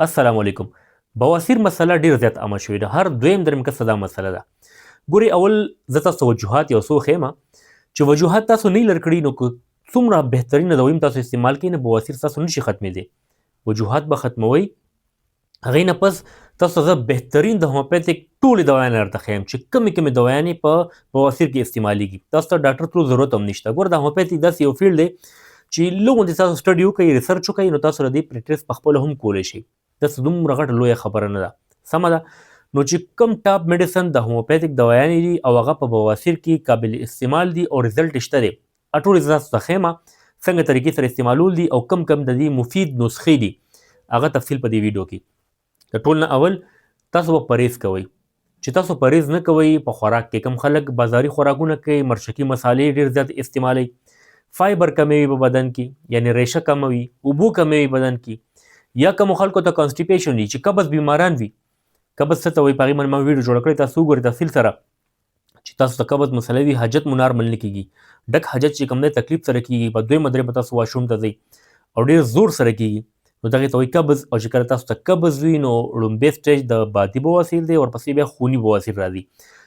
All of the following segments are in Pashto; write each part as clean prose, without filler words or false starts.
السلام علیکم. بواسیر مسله ډیر زیات عامه شوې ده. هر دویم دریم کس ته دا مسله ده. ګوري اول زه تاسو ته وجوهات یو څو ښیم چې وجوهات تاسو نه لر کړي نو که څومره بهترینه دوایم تاسو استعمال کړئ نه بواسیر تاسو نشي ختمېدی. وجوهات به ختموئ. هغې نه پس تاسو ته زه بهترین د هومیوپیتیک ټولې دوايانې درته ښیم چې کمې کمې دوايانې په بواسیر کې استعمالیږي. تاسو ته ډاکټر تلو ضرورت هم نشته. ګوره د هومیوپیتیک داسې یو فیلډ دی چې لږ غوندې تاسو سټډي وکړئ، ریسرچ وکړئ، نو تاسو له دې پریکټس پخپله هم کولی شئ. داسې دومره غټه لویه خبره نه ده. سمه ده. نو چې کم ټاپ میډیسن د هومیوپیتیک دوايانې دي او هغه په بواسیر کې قابل استعمال دي او ریزلټ شته دی، ټولې زه تاسو ته ښیم څنګه طریقې سره استعمالول دي او کم کم د دې مفید نسخې دي، هغه تفصیل په دې ویډیو کې. د ټول نه اول تاسو به پرهیز کوئ. چې تاسو پرهیز نه کوئ په خوراک کې، کم خلک بازاري خوراکونه کوي، مرچکي مسالې ډېر زیات استعمالوي، فایبر کموي په بدن کې، یعنی ریشه کموي، اوبو کموي بدن کې، یا کومو خلکو ته کانسټیپیشن وي چې قبض بیماران وي. قبض څه ته وایي په هغې باندې ما ویډیو جوړه کړې، تاسو وګورئ تفصیل سره چې تاسو ته قبض مسله وي، حاجت مو نارمل نه کېږي. ډک حاجت چې کوم دی تکلیف سره کېږي، په دویمه درېیمه تاسو واشروم ته ځئ او ډېر زور سره کېږي، نو دغې ته وایي قبض. او چې کله تاسو ته قبض وي نو لومبی سټیج د بادي بواسیر دی، ورپسې بیا خوني بواسیر راځي.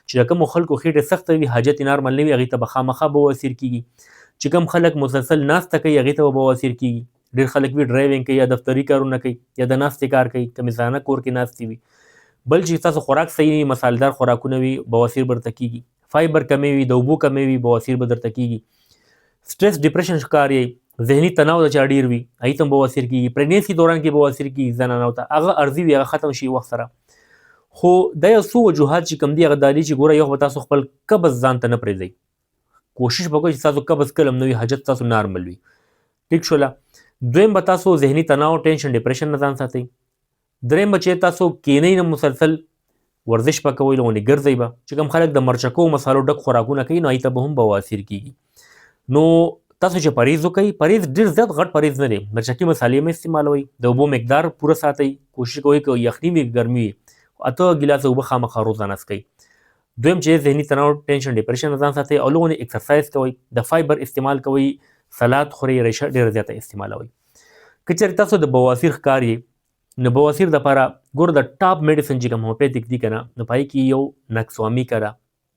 چې د کومو خلکو خېټې سخته وي، حاجت یې نارمل نه وي، هغې ته به خامخا بواسیر کېږي. چې کوم خلک مسلسل ناسته کوي هغې ته به بواسیر کېږي. ډېر خلک وي ډرایوینګ کوي یا دفتري کارونه کوي یا د ناستې کار کوي، کمیزانه کور کې ناستې وي. بل چې تاسو خوراک صحیح وي، مسالهدار خوراکونه وي، بواسیر به درته کېږي. فایبر کمی وي، د اوبو کمی وي، بواسیر به درته کېږي. سټرس ډپریشن ښکار یې، ذهني تناو د چا ډېر وي، هغې ته هم بواسیر کېږي. پریګنینسي دوران کې بواسیر کېږي زنانو ته، هغه عرضي وي، هغه ختم شي وخت سره. خو دا یو څو وجوهات چې کوم دي هغه دا دي چې ګوره یو به تاسو خپل قبض ځان ته نه پرېږدئ. کوشش به کوئ چې تاسو قبض کله هم نه وي، حاجت تاسو نارمل وي. ټیک شوله. دویم به تاسو ذهني تناو، ټینشن، ډپریشن نه ځان ساتئ. دریم به چې تاسو کینئ نه، مسلسل ورزش به کوئ، لغونې ګرځئ به. چې کوم خلک د مرچکو مسالو ډک خوراکونه کوي نو هغې ته به هم بواسیر کېږي. نو تاسو چې پرهیز وکئ، پرهیز ډېر زیات غټ پرهیز نه دی، مرچکي مسالې هم استعمالوئ، د اوبو مقدار پوره ساتئ، کوشش کوئ که یخني وي ګرمي وي 8 ګیلاسه اوبه خامخا روزانه څکئ. دویم چې ذهني تناو، ټینشن، ډپریشن نه ځان ساتئ او لږ اکسرسایز کوئ، د فایبر استعمال کوئ، سلاد خورئ، ریشه ډېره زیاته استعمالوئ. که چېرې تاسو د بواسیر ښکار یې، نو بواسیر دپاره ګوره د ټاپ میډیسن چې کوم هومیوپیتیک دي که نه، نو په هغې کې یو نکسوامیکا ده،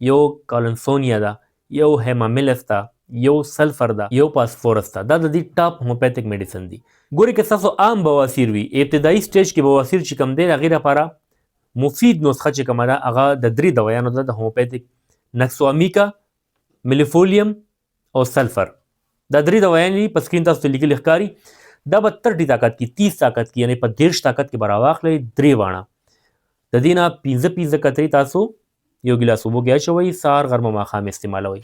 یو کالنسونیا ده، یو هیماملس ده، یو سلفر ده، یو پاسفورس ده. دا د دې ټاپ هومیوپیتیک میډیسن دي. ګورئ که ستاسو عام بواسیر وي، ابتدایي سټیج کې بواسیر چې کوم دی هغې دپاره مفید نسخه چې کومه ده هغه د 3 دوايانو ده د هومیوپیتیک: نکسوامیکا، ملیفولیم او سلفر. دا 3 دوايانې دي، په سکرین تاسو ته لیکلي ښکاري. دا به 30 طاقت کې، 30 طاقت کې، یعنې په 30 طاقت کې به راواخلئ 3 واڼه. د دې نه 15 قطرې تاسو یو ګیلاس اوبو کې اچوئ، سهار غرمه ماښام استعمالوئ.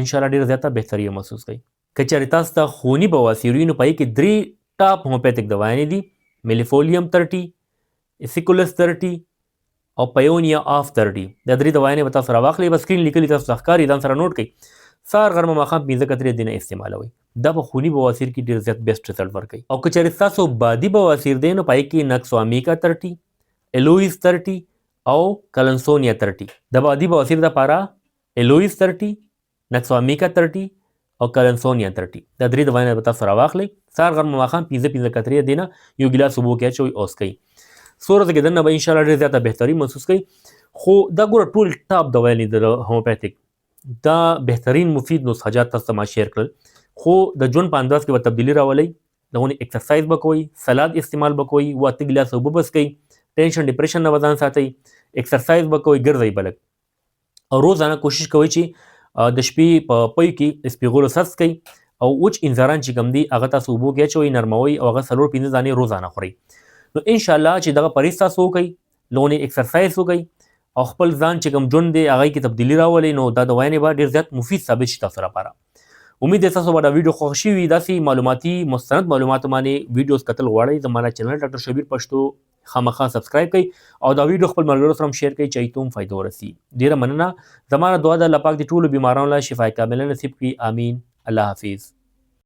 انشاءالله ډېره زیاته بهتري محسوس کوئ. که چېرې تاسو ته خوني بواسیر وي نو په هغې کې 3 ټاپ هومیوپیتیک دوايانې دي: ملیفولیم 30، اسیکولس 30 او پیونیا آف 30. دا 3 دوايانې به تاسو راواخلئ، په سکرین لیکلي تاسو ته ښکاري، ځان سره نوټ کړئ. سهار غرمه ماښام 15 قطرې دې نه استعمالوئ. دا په خوني بواسیر کې ډېر زیات بیسټ ریزلټ ورکوي. او که چېرې ستاسو بادي بواسیر دی نو په هغې کې نکسوامیکا 30، الویز 30 او کلنسونیا 30. د بادي بواسیر دپاره الویز 30، نکسوامیکا 30 او کلنسونیا 30. دا 3 دوايانې به تاسو راواخلئ، سهار غرمه ماښام 15 قطرې دې نه یو ګیلاس اوبو کې اچوئ او څکئ. څو ورځې کې دننه به انشاءالله ډېر زیاته بهتري محسوس کوئ. خو دا ګوره ټول ټاپ دوايانې د هومیوپیتیک، دا بهترین مفید نسخجات تاسو ته ما شیر کړل. خو د ژوند په انداز کې به تبدیلي راولئ، دغونې اکسرسایز به کوئ، سلاد استعمال به کوئ، 8 ګیلاسه اوبه به څکئ، ټینشن ډپریشن نه به ځان ساتئ، اکسرسایز به کوئ، ګرځئ به لږ، او روزانه کوشش کوئ چې د شپې په پۍ کې سپېغلو څاڅ کئ او وچ انځران چې کوم دي هغه تاسو اوبو کې اچوئ، نرموئ او هغه 4-5 دانې روزانه خورئ. نو انشاءالله چې دغه پرهیز تاسو وکئ، لږ اکسرسایز وکئ او خپل ځان چې کوم ژوند دی هغې کې تبدیلي راولئ، نو دا دوايانې به ډېر زیات مفید ثابت شي تاسو لپاره. امید دی تاسو به دا ویډیو خوښ شوي وي. داسې معلوماتي مستند معلوماتو باندې ویډیوز کتل غواړئ، زما چینل ډاکټر شبیر پښتو خامخا سبسکرایب کړئ او دا ویډیو خپل ملګرو سره هم شیر کړئ چې هغوی ته هم فایده ورسي. ډېره مننه. زما دعا ده الله پاک د ټولو بیمارانو له شفای کامله نصیب کړي. آمین. الله حافظ.